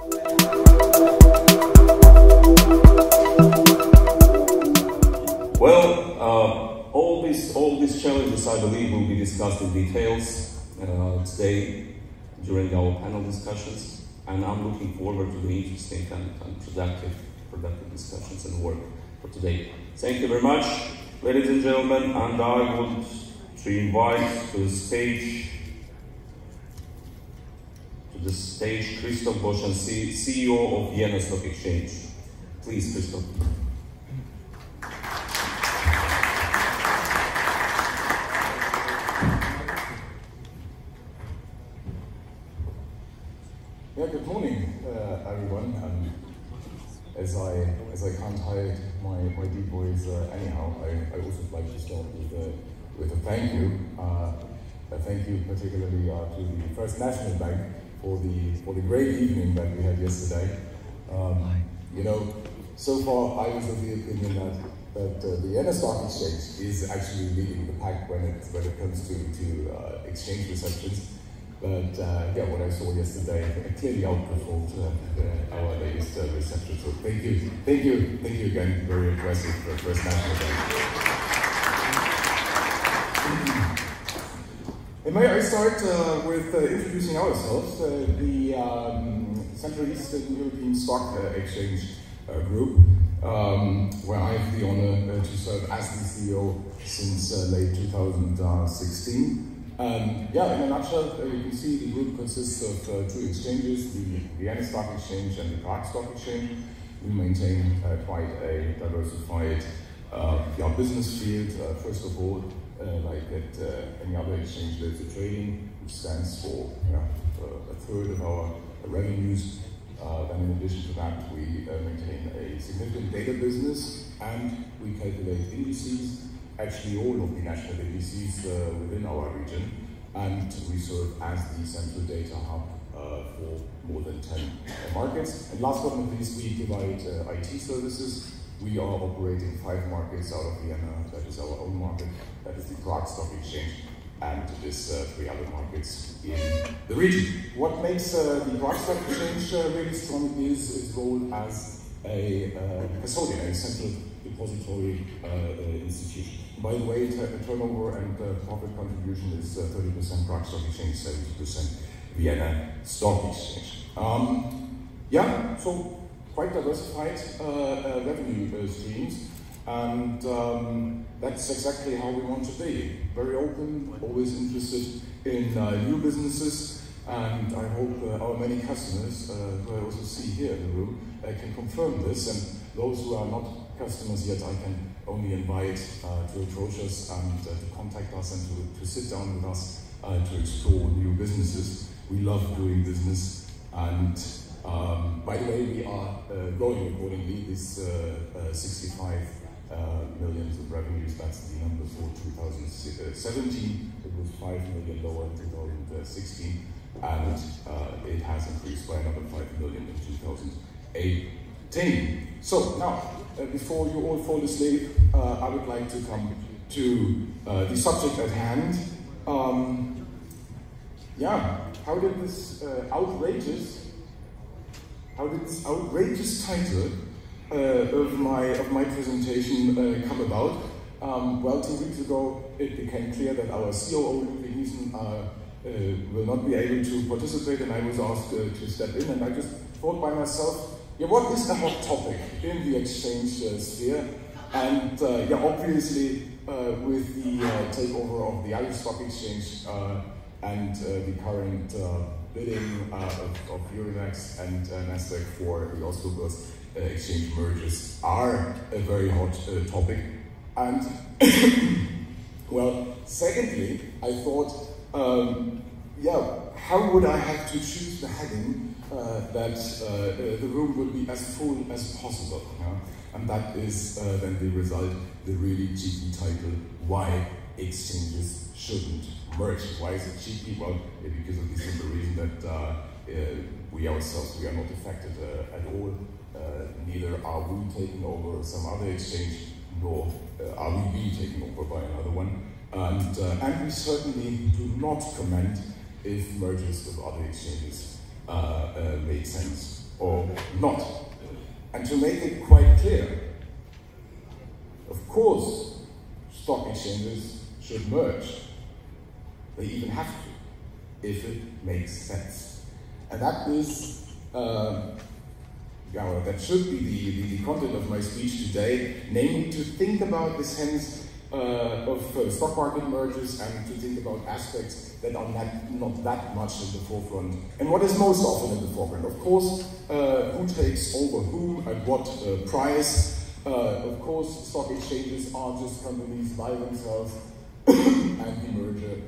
Well, all these challenges, I believe, will be discussed in details today during our panel discussions, and I'm looking forward to the interesting and productive discussions and work for today. Thank you very much, ladies and gentlemen, and I would to invite to the stage Christoph Boschan, CEO of Vienna Stock Exchange. Please, Christoph. Yeah, good morning, everyone. As I can't hide my deep voice anyhow, I also like to start with a thank you. A thank you particularly to the First National Bank for the great evening that we had yesterday. You know, so far I was of the opinion that the Vienna Stock Exchange is actually leading the pack when it comes to exchange receptions. But yeah, what I saw yesterday clearly outperformed our latest reception. So thank you again. Very impressive for First National Bank. And may I start with introducing ourselves, the Central Eastern European Stock Exchange Group, where I have the honor to serve as the CEO since late 2016. Yeah, in a nutshell, you can see the group consists of two exchanges, the Vienna Stock Exchange and the Prague Stock Exchange. We maintain quite a diversified business field. First of all, like at any other exchange, there's the trading, which stands for a third of our revenues. Then in addition to that, we maintain a significant data business, and we calculate indices, actually all of the national indices within our region, and we serve as the central data hub for more than 10 markets. And last but not least, we provide IT services. We are operating 5 markets out of Vienna. That is our own market, that is the Prague Stock Exchange, and there's 3 other markets in the region. What makes the Prague Stock Exchange really strong is its role as a custodian, a central depository institution. By the way, turnover and profit contribution is 30% Prague Stock Exchange, 70% Vienna Stock Exchange. Yeah, so quite diversified revenue streams, and that's exactly how we want to be. Very open, always interested in new businesses, and I hope our many customers, who I also see here in the room, can confirm this. And those who are not customers yet, I can only invite to approach us and to contact us and to sit down with us to explore new businesses. We love doing business, and by the way, we are growing accordingly. This 65 million of revenues, that's the number for 2017. It was 5 million lower in 2016, and it has increased by another 5 million in 2018. So now, before you all fall asleep, I would like to come to the subject at hand. Yeah, how did this outrageous title of my presentation come about? Well, 2 weeks ago, it became clear that our COO will not be able to participate, and I was asked to step in, and I just thought by myself, yeah, what is the hot topic in the exchange sphere? And yeah, obviously, with the takeover of the Irish Stock Exchange and the current bidding of Euronext and Nasdaq for the Oslo Börse Exchange mergers are a very hot topic. And well, secondly, I thought, yeah, how would I have to choose the heading that the room would be as full as possible? And that is then the result, the really cheeky title, Why Exchanges Shouldn't Merge. Why is it cheeky? Well, because of the simple reason that we ourselves, we are not affected at all. Neither are we taking over some other exchange, nor are we being taken over by another one. And we certainly do not comment if mergers with other exchanges make sense not. And to make it quite clear, of course, stock exchanges should merge. They even have to, if it makes sense. And that is, that should be the content of my speech today, namely to think about the sense of stock market mergers and to think about aspects that are not that much in the forefront. And what is most often in the forefront? Of course, who takes over whom at what price. Of course, stock exchanges are just companies by themselves and the merger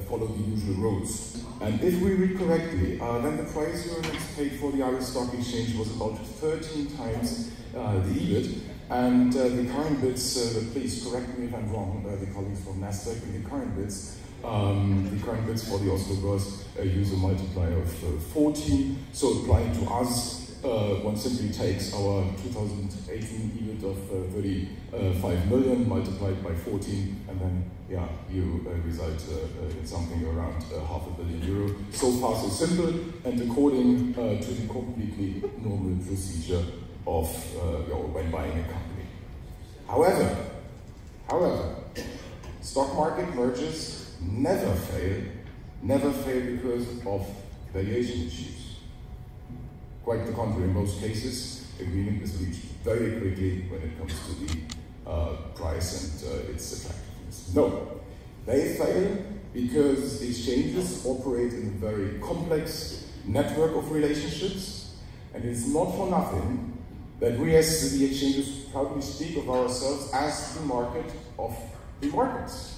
follow the usual rules. And if we read correctly, then the price Euronext paid for the Irish Stock Exchange was about 13 times the EBIT. And the current bids, please correct me if I'm wrong, the colleagues from Nasdaq, and the current bids for the Oslo Börse use a multiplier of 14. So applying to us, one simply takes our 2018 EBIT of 35 million multiplied by 14, and then you result in something around €500 million. So far so simple, and according to the completely normal procedure of when buying a company. However, stock market mergers never fail because of valuation issues. Quite the contrary, in most cases, agreement is reached very quickly when it comes to the price and its attractiveness. No, they fail because exchanges operate in a very complex network of relationships, and it's not for nothing that we as the exchanges proudly speak of ourselves as the market of the markets.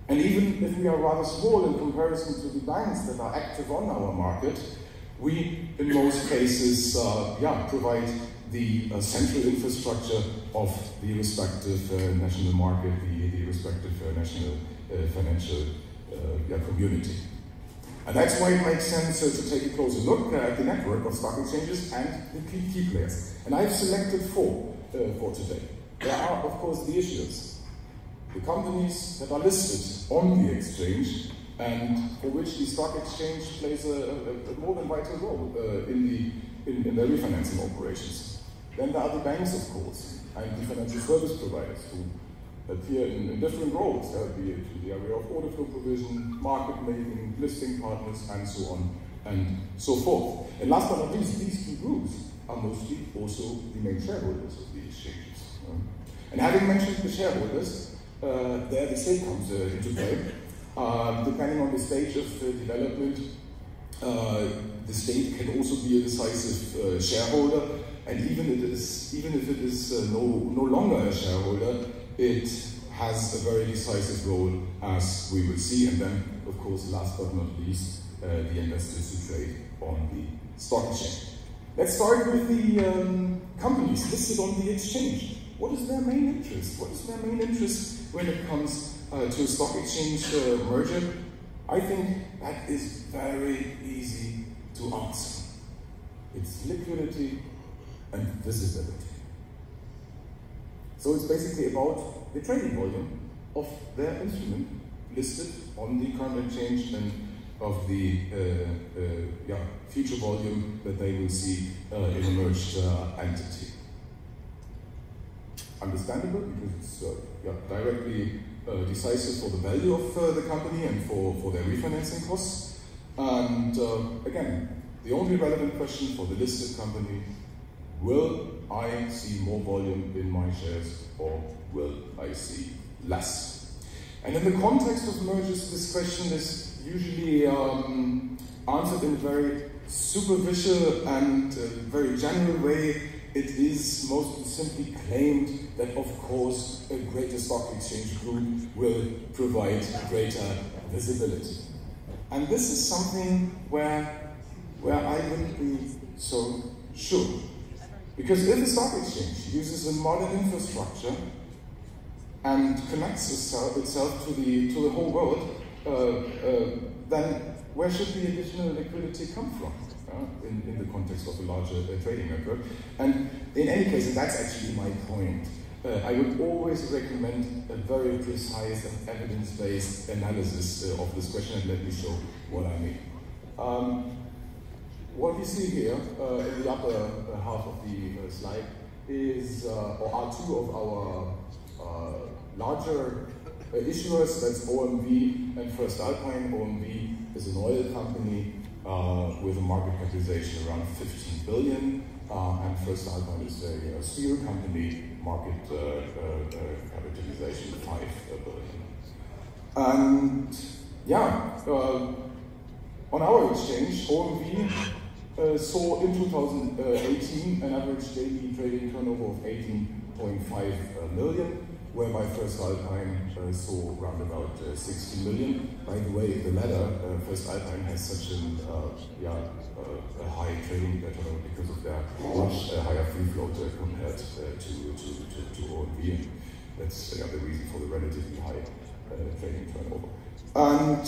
And even if we are rather small in comparison to the banks that are active on our market, we, in most cases, provide the central infrastructure of the respective national market, the respective national financial community. And that's why it makes sense to take a closer look at the network of stock exchanges and the key players. And I've selected four for today. There are, of course, the issuers, the companies that are listed on the exchange and for which the stock exchange plays a more than vital role in their refinancing operations. Then there are the banks, of course, and the financial service providers who appear in different roles, be it in the area of order flow provision, market making, listing partners, and so on and so forth. And last but not least, these key groups are mostly also the main shareholders of the exchanges. And having mentioned the shareholders, there the state comes into play. Depending on the stage of development, the state can also be a decisive shareholder, and even if it is no longer a shareholder, it has a very decisive role, as we will see. And then, of course, last but not least, the investors who trade on the stock exchange. Let's start with the companies listed on the exchange. What is their main interest? What is their main interest when it comes to a stock exchange merger? I think that is very easy to answer. It's liquidity and visibility. So it's basically about the trading volume of their instrument listed on the current exchange and of the future volume that they will see in a merged entity. Understandable, because it's directly decisive for the value of the company and for their refinancing costs. And again, the only relevant question for the listed company: will I see more volume in my shares, or will I see less? And in the context of mergers, this question is usually answered in a very superficial and very general way. It is mostly simply claimed that, of course, a greater stock exchange group will provide greater visibility. And this is something where I wouldn't be so sure. Because if the stock exchange uses a modern infrastructure and connects itself to the whole world, then where should the additional liquidity come from in the context of a larger trading network? And in any case, and that's actually my point, I would always recommend a very precise and evidence-based analysis of this question, and let me show what I mean. what you see here in the upper half of the slide is, or are two of our larger issuers. That's OMV and First Alpine. OMV is an oil company with a market capitalization around 15 billion, and First Alpine is a steel company, market capitalization 5 billion. And yeah, on our exchange, OMV saw in 2018 an average daily trading turnover of 18.5 million, whereby First Alpine saw around about 60 million. By the way, the latter, First Alpine has such a high trading turnover because of their much higher free float compared to OMV. And that's the reason for the relatively high trading turnover. And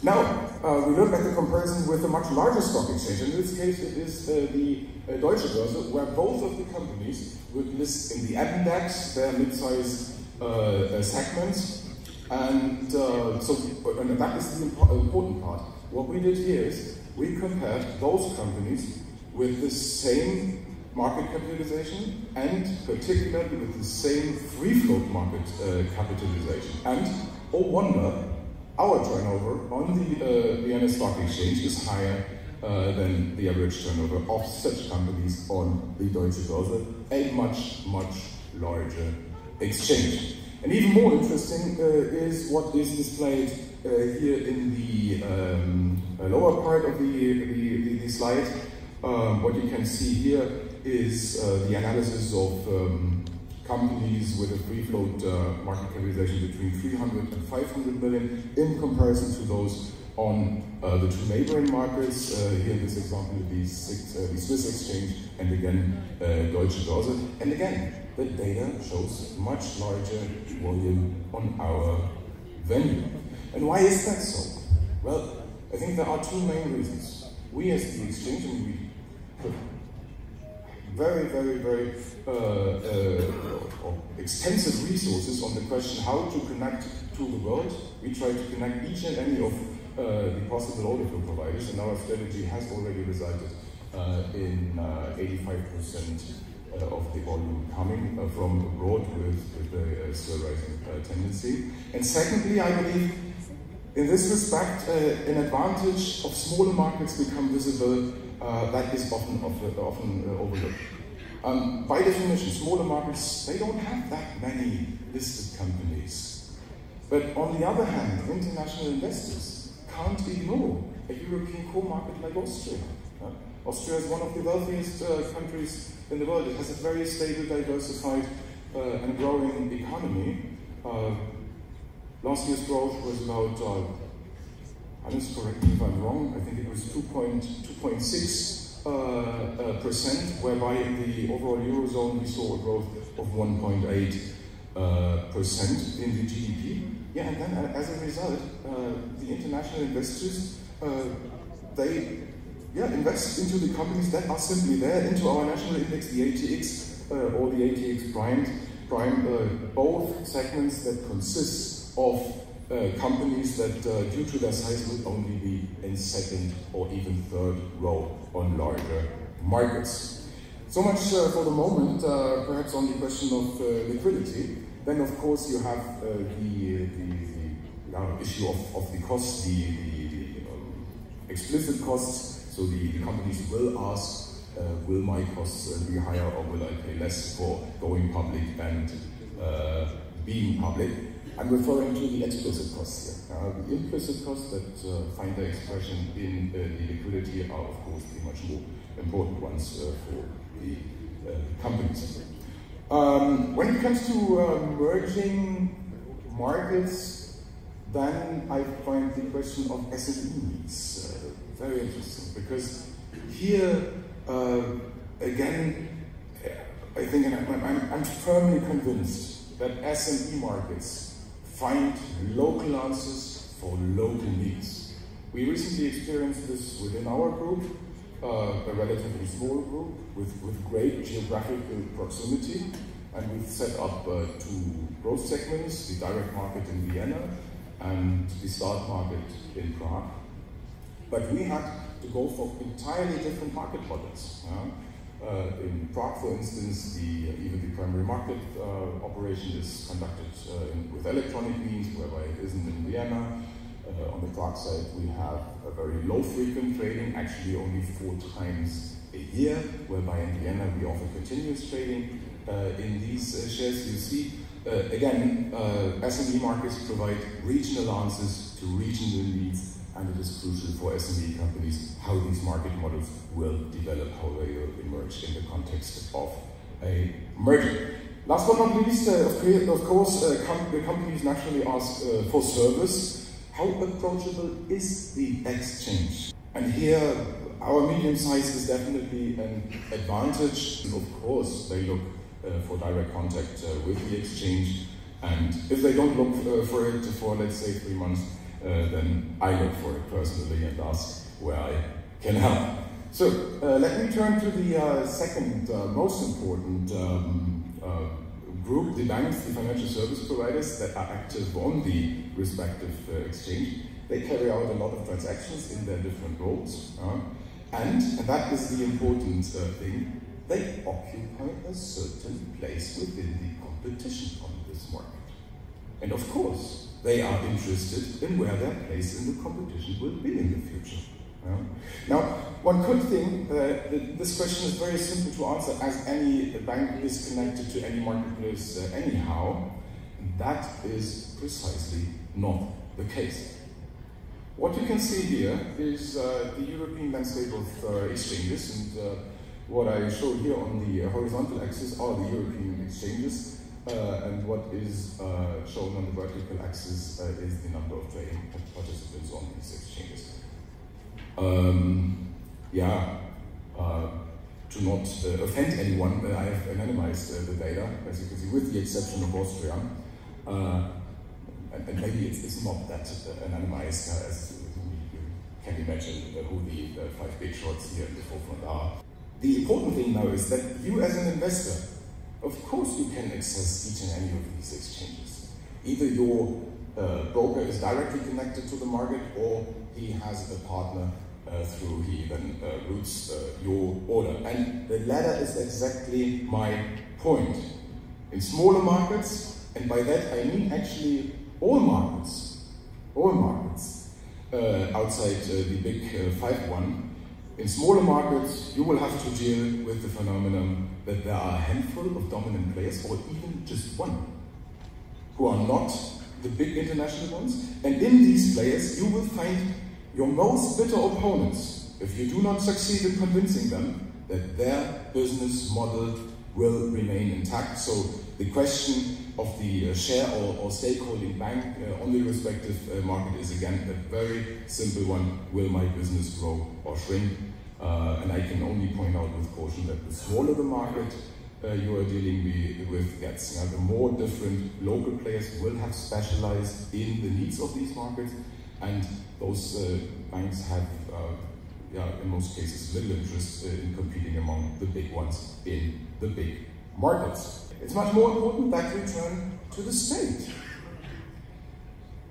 now, we look at the comparison with a much larger stock exchange. In this case, it is the Deutsche Börse, where both of the companies would list in the MDAX, their mid-size segments. And and that is the important part. What we did here is we compared those companies with the same market capitalization and particularly with the same free float market capitalization. And, oh wonder, our turnover on the Vienna Stock Exchange is higher than the average turnover of such companies on the Deutsche Börse, a much, much larger exchange. And even more interesting is what is displayed here in the lower part of the slide. What you can see here is the analysis of companies with a free float market capitalization between 300 and 500 million in comparison to those on the two neighboring markets. Here in this example, the Swiss exchange and again Deutsche Börse. And again, the data shows much larger volume on our venue. And why is that so? Well, I think there are two main reasons. We as the exchange, and we put very extensive resources on the question how to connect to the world. We try to connect each and any of the possible order flow providers, and our strategy has already resulted in 85% of the volume coming from abroad with a still rising tendency. And secondly, I believe in this respect, an advantage of smaller markets become visible that is often overlooked. By definition, smaller markets, they don't have that many listed companies. But on the other hand, international investors can't ignore a European core market like Austria. Austria is one of the wealthiest countries in the world. It has a very stable, diversified and growing economy. Last year's growth was about, Hannes, correct me if I'm wrong, I think it was 2.6%, whereby in the overall Eurozone we saw a growth of 1.8% in the GDP. Yeah, and then as a result, the international investors, they invest into the companies that are simply there, into our national index, the ATX or the ATX Prime, both segments that consist of companies that, due to their size, will only be in second or even third row on larger markets. So much for the moment, perhaps on the question of liquidity. Then, of course, you have the issue of the costs, the explicit costs. So the companies will ask, will my costs be higher or will I pay less for going public and being public? I'm referring to the explicit costs here. The implicit costs that find their expression in the liquidity are, of course, the much more important ones for the companies. When it comes to merging markets, then I find the question of SMEs very interesting, because here, again, I think, and I'm firmly convinced that SME markets find local answers for local needs. We recently experienced this within our group, a relatively small group with great geographical proximity, and we've set up two growth segments, the direct market in Vienna and the start market in Prague. But we had to go for entirely different market models. In Prague, for instance, even the primary market operation is conducted with electronic means, whereby it isn't in Vienna. On the Prague side, we have a very low frequent trading, actually only 4 times a year, whereby in Vienna we offer continuous trading in these shares. You see, again, SME markets provide regional answers to regional needs, and it is crucial for SME companies how these market models will develop, how they will emerge in the context of a merger. Last but not least, of course, the companies naturally ask for service. How approachable is the exchange? And here, our medium size is definitely an advantage. Of course, they look for direct contact with the exchange, and if they don't look for it for, let's say, 3 months, then I look for it personally and ask where I can help. So let me turn to the second most important group, the banks, the financial service providers that are active on the respective exchange. They carry out a lot of transactions in their different roles, and that is the important thing, they occupy a certain place within the competition on this market. And of course, they are interested in where their place in the competition will be in the future. Now, one could think that this question is very simple to answer, as any bank is connected to any marketplace anyhow. That is precisely not the case. What you can see here is the European landscape of exchanges, and what I show here on the horizontal axis are the European exchanges, and what is shown on the vertical axis is the number of trading participants on these exchanges. To not offend anyone, I have anonymized the data, as you can see, with the exception of Austria. And maybe it's not that anonymized, as you can imagine who the 5 big shorts here in the forefront are. The important thing now is that you as an investor, of course you can access each and any of these exchanges. Either your broker is directly connected to the market, or he has a partner through he then routes your order. And the latter is exactly my point. In smaller markets, and by that I mean actually all markets outside the big 5-1, in smaller markets you will have to deal with the phenomenon that there are a handful of dominant players, or even just one, who are not the big international ones. And in these players you will find your most bitter opponents if you do not succeed in convincing them that their business model will remain intact. So the question of the share or stakeholding bank on the respective market is again a very simple one: will my business grow or shrink? And I can only point out with caution that the smaller the market you are dealing with gets, the more different local players will have specialized in the needs of these markets, and those banks have, in most cases, little interest in competing among the big ones in the big markets. It's much more important that we turn to the state.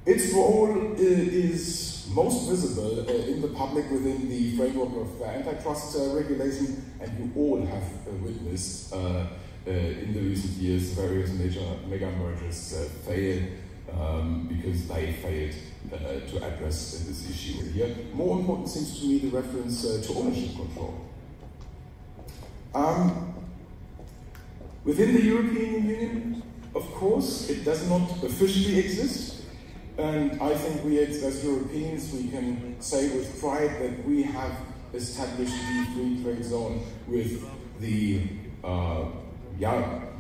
Its role is most visible in the public within the framework of antitrust regulation, and you all have witnessed in the recent years various mega mergers fail because they failed to address this issue here. More important seems to me the reference to ownership control. Within the European Union, of course, it does not officially exist. And I think we as Europeans, we can say with pride that we have established the free trade zone with the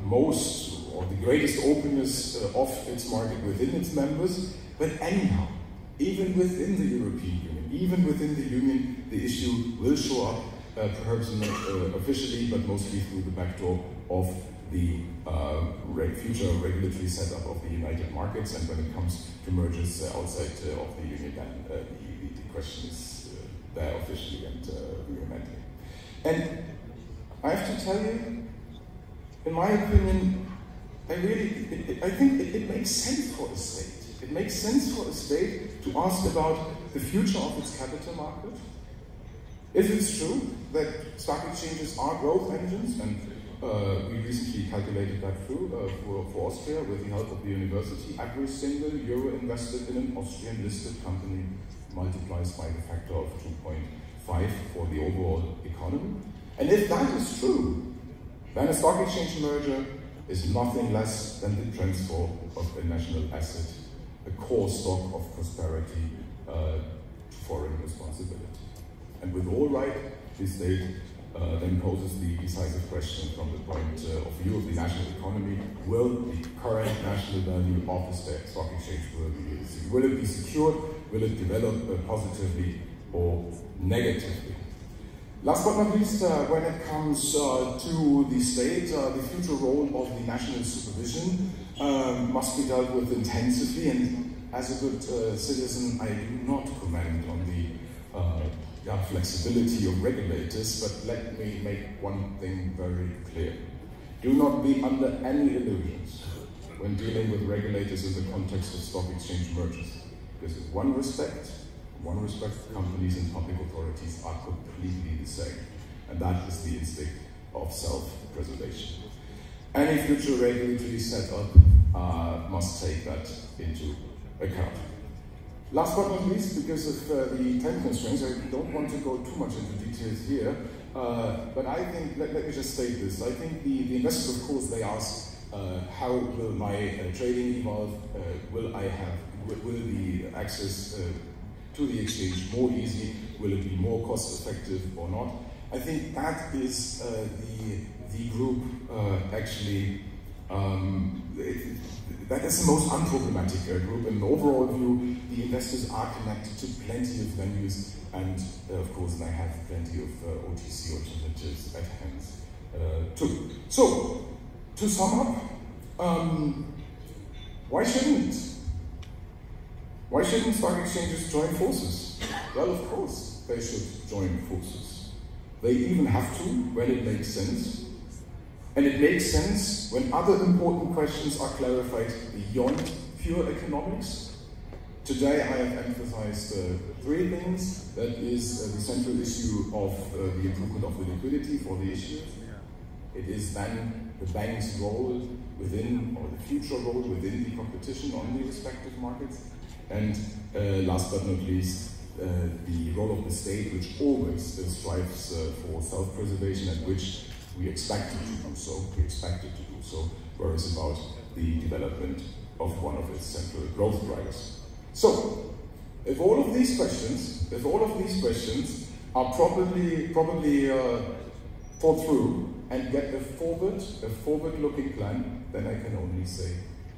most or the greatest openness of its market within its members. But anyhow, even within the European Union, even within the Union, the issue will show up, perhaps not officially, but mostly through the back door of the future regulatory setup of the United Markets. And when it comes to mergers outside of the Union, then the question is there officially and vehemently. And I have to tell you, in my opinion, I think it makes sense for a state. It makes sense for a state to ask about the future of its capital market, If it's true that stock exchanges are growth engines, and we recently calculated that through for Austria with the help of the university, every single euro invested in an Austrian listed company multiplies by the factor of 2.5 for the overall economy. And if that is true, then a stock exchange merger is nothing less than the transfer of a national asset, a core stock of prosperity to foreign responsibility. And with all right, the state then poses the decisive question from the point of view of the national economy: will the current national value of the stock exchange will it be secured? Will it develop positively or negatively? Last but not least, when it comes to the state, the future role of the national supervision must be dealt with intensively, and as a good citizen, I do not comment on the flexibility of regulators, but let me make one thing very clear. Do not be under any illusions when dealing with regulators in the context of stock exchange mergers, because in one respect, companies and public authorities are completely the same, and that is the instinct of self-preservation. Any future regulatory setup must take that into account. Last but not least, because of the time constraints, I don't want to go too much into details here, but I think, let me just state this, I think the investors, of course, they ask, how will my trading evolve? Will the access to the exchange more easy? Will it be more cost effective or not? I think that is the group actually, that is the most unproblematic group. In the overall view, the investors are connected to plenty of venues, and of course they have plenty of OTC alternatives at hand too. So, to sum up, why shouldn't stock exchanges join forces? Well, of course they should join forces. They even have to when it makes sense. And it makes sense when other important questions are clarified beyond pure economics. Today I have emphasized three things. That is the central issue of the improvement of the liquidity for the issuers. It is then the bank's role within, or the future role within the competition on the respective markets. And last but not least, the role of the state, which always strives for self-preservation, and which we expect it to do so, whereas about the development of one of its central growth drivers. So, if all of these questions are properly thought through and get a forward-looking plan, then I can only say,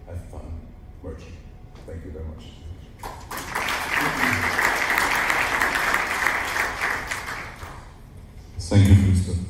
have fun merging. Thank you very much. Thank you, Christoph.